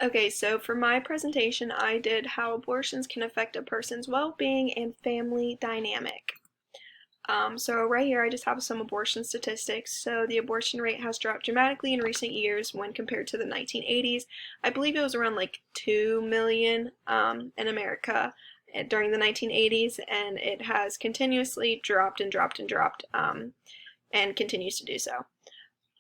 Okay, so for my presentation, I did how abortions can affect a person's well-being and family dynamic. So right here, I just have some abortion statistics. So the abortion rate has dropped dramatically in recent years when compared to the 1980s. I believe it was around like 2 million in America during the 1980s, and it has continuously dropped and dropped and dropped, and continues to do so.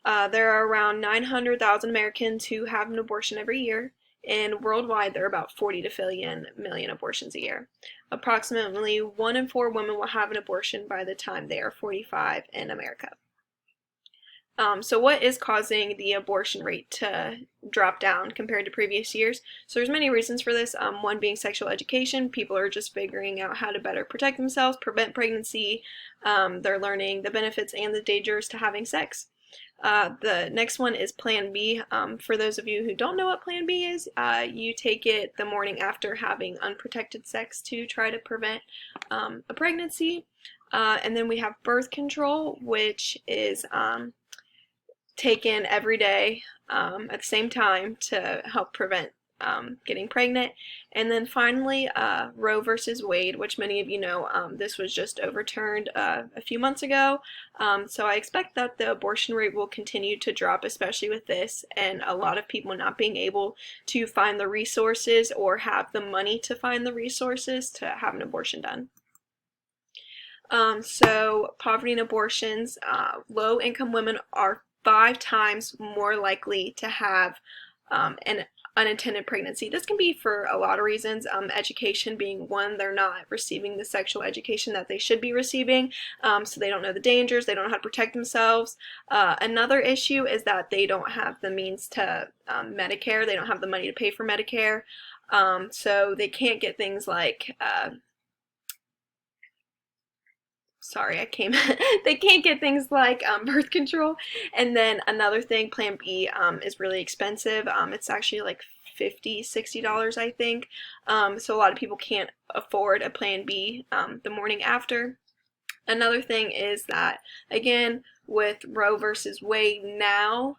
There are around 900,000 Americans who have an abortion every year, and worldwide there are about 40 to 50 million abortions a year. Approximately 1 in 4 women will have an abortion by the time they are 45 in America. So what is causing the abortion rate to drop down compared to previous years? So there's many reasons for this. One being sexual education. People are just figuring out how to better protect themselves, prevent pregnancy. They're learning the benefits and the dangers to having sex. The next one is Plan B. For those of you who don't know what Plan B is, you take it the morning after having unprotected sex to try to prevent a pregnancy. And then we have birth control, which is taken every day at the same time to help prevent getting pregnant. And then finally, Roe versus Wade, which many of you know, this was just overturned a few months ago. So I expect that the abortion rate will continue to drop, especially with this, and a lot of people not being able to find the resources or have the money to find the resources to have an abortion done. So poverty and abortions, low-income women are 5 times more likely to have an unintended pregnancy. This can be for a lot of reasons, education being one. They're not receiving the sexual education that they should be receiving, so they don't know the dangers, they don't know how to protect themselves. Another issue is that they don't have the means to Medicare, they don't have the money to pay for Medicare, so they can't get things like they can't get things like birth control. And then another thing, Plan B is really expensive. It's actually like $50–$60, I think. So a lot of people can't afford a Plan B the morning after. Another thing is that, again, with Roe versus Wade now,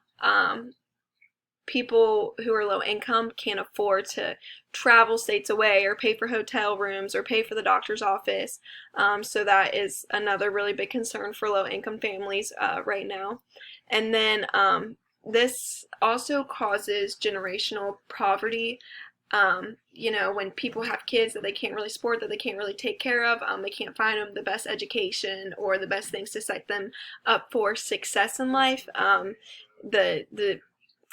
people who are low income can't afford to travel states away or pay for hotel rooms or pay for the doctor's office. So that is another really big concern for low income families right now. And then this also causes generational poverty. You know, when people have kids that they can't really support, that they can't really take care of, they can't find them the best education or the best things to set them up for success in life.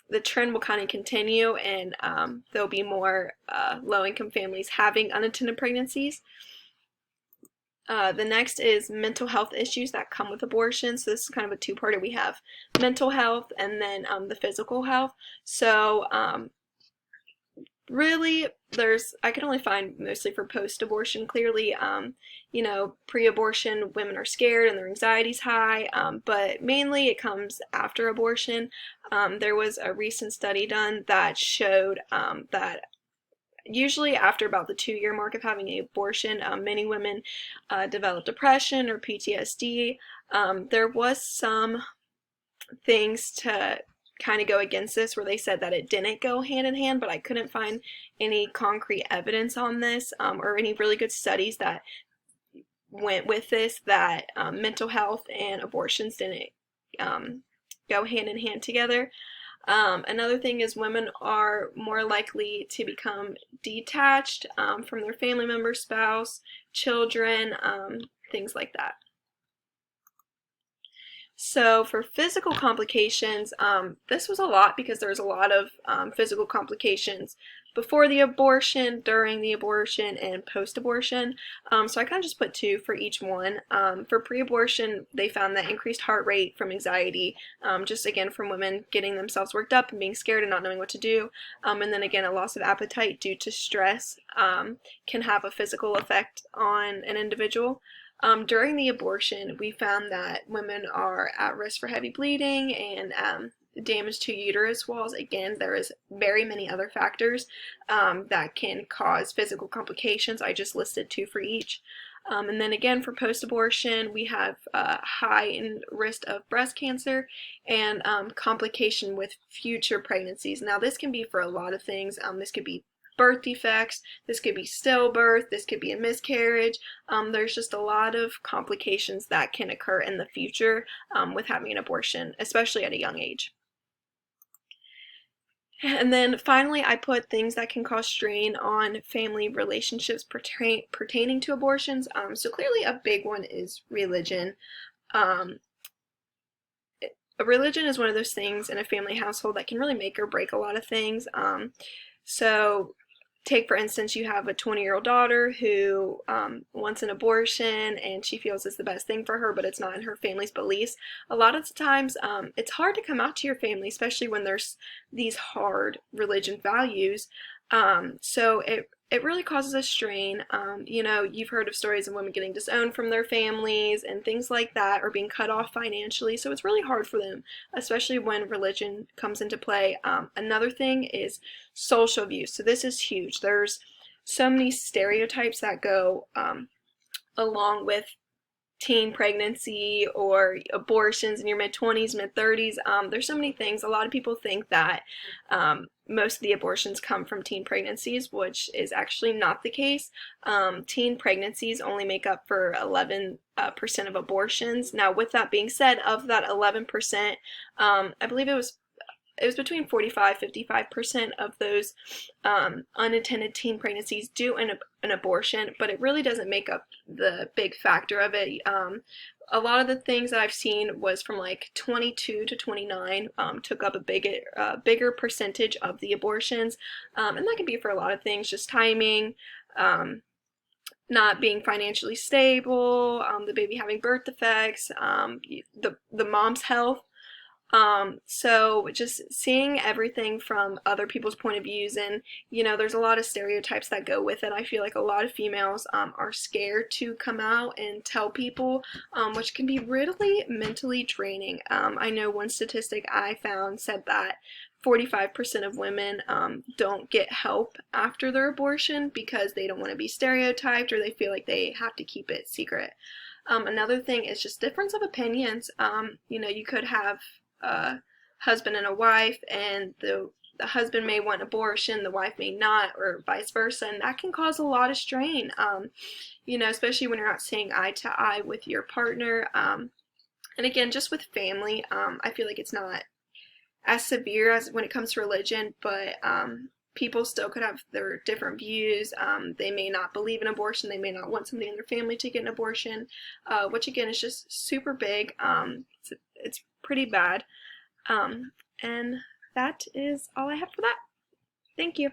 The trend will kind of continue, and there'll be more low-income families having unintended pregnancies. The next is mental health issues that come with abortion. So this is kind of a two-parter. We have mental health and then the physical health. So really, I can only find mostly for post-abortion. Clearly, you know, pre-abortion, women are scared and their anxiety's high, but mainly it comes after abortion. There was a recent study done that showed that usually after about the 2-year mark of having an abortion, many women develop depression or PTSD. There was some things to kind of go against this where they said that it didn't go hand in hand, but I couldn't find any concrete evidence on this or any really good studies that went with this, that mental health and abortions didn't go hand in hand together. Another thing is women are more likely to become detached from their family member, spouse, children, things like that. So for physical complications, this was a lot because there's a lot of physical complications before the abortion, during the abortion, and post-abortion. So I kind of just put 2 for each one. For pre-abortion, they found that increased heart rate from anxiety, just again from women getting themselves worked up and being scared and not knowing what to do. And then again, a loss of appetite due to stress can have a physical effect on an individual. During the abortion, we found that women are at risk for heavy bleeding and damage to uterus walls. Again, there is very many other factors that can cause physical complications. I just listed 2 for each. And then again, for post-abortion, we have high in risk of breast cancer and complication with future pregnancies. Now, this can be for a lot of things. This could be birth defects, this could be stillbirth, this could be a miscarriage. There's just a lot of complications that can occur in the future with having an abortion, especially at a young age. And then finally, I put things that can cause strain on family relationships pertaining to abortions. So clearly a big one is religion. Um, a religion is one of those things in a family household that can really make or break a lot of things. So take, for instance, you have a 20-year-old daughter who wants an abortion and she feels it's the best thing for her, but it's not in her family's beliefs. A lot of the times, it's hard to come out to your family, especially when there's these hard religion values. So it really causes a strain. You know, you've heard of stories of women getting disowned from their families and things like that, or being cut off financially. So it's really hard for them, especially when religion comes into play. Another thing is social views. So this is huge. There's so many stereotypes that go along with teen pregnancy or abortions in your mid-20s, mid-30s. There's so many things. A lot of people think that most of the abortions come from teen pregnancies, which is actually not the case. Teen pregnancies only make up for 11% of abortions. Now, with that being said, of that 11%, I believe it was between 45-55% of those unattended teen pregnancies do an abortion, but it really doesn't make up the big factor of it. A lot of the things that I've seen was from like 22 to 29 took up a bigger percentage of the abortions, and that could be for a lot of things, just timing, not being financially stable, the baby having birth defects, the mom's health. So just seeing everything from other people's point of views, and you know, there's a lot of stereotypes that go with it. I feel like a lot of females are scared to come out and tell people, which can be really mentally draining. I know one statistic I found said that 45% of women don't get help after their abortion because they don't want to be stereotyped or they feel like they have to keep it secret. Another thing is just difference of opinions. You know, you could have a husband and a wife, and the husband may want abortion, the wife may not, or vice versa, and that can cause a lot of strain. You know, especially when you're not seeing eye to eye with your partner. And again, just with family, I feel like it's not as severe as when it comes to religion, but people still could have their different views. They may not believe in abortion. They may not want somebody in their family to get an abortion, which again is just super big. It's pretty bad. And that is all I have for that. Thank you.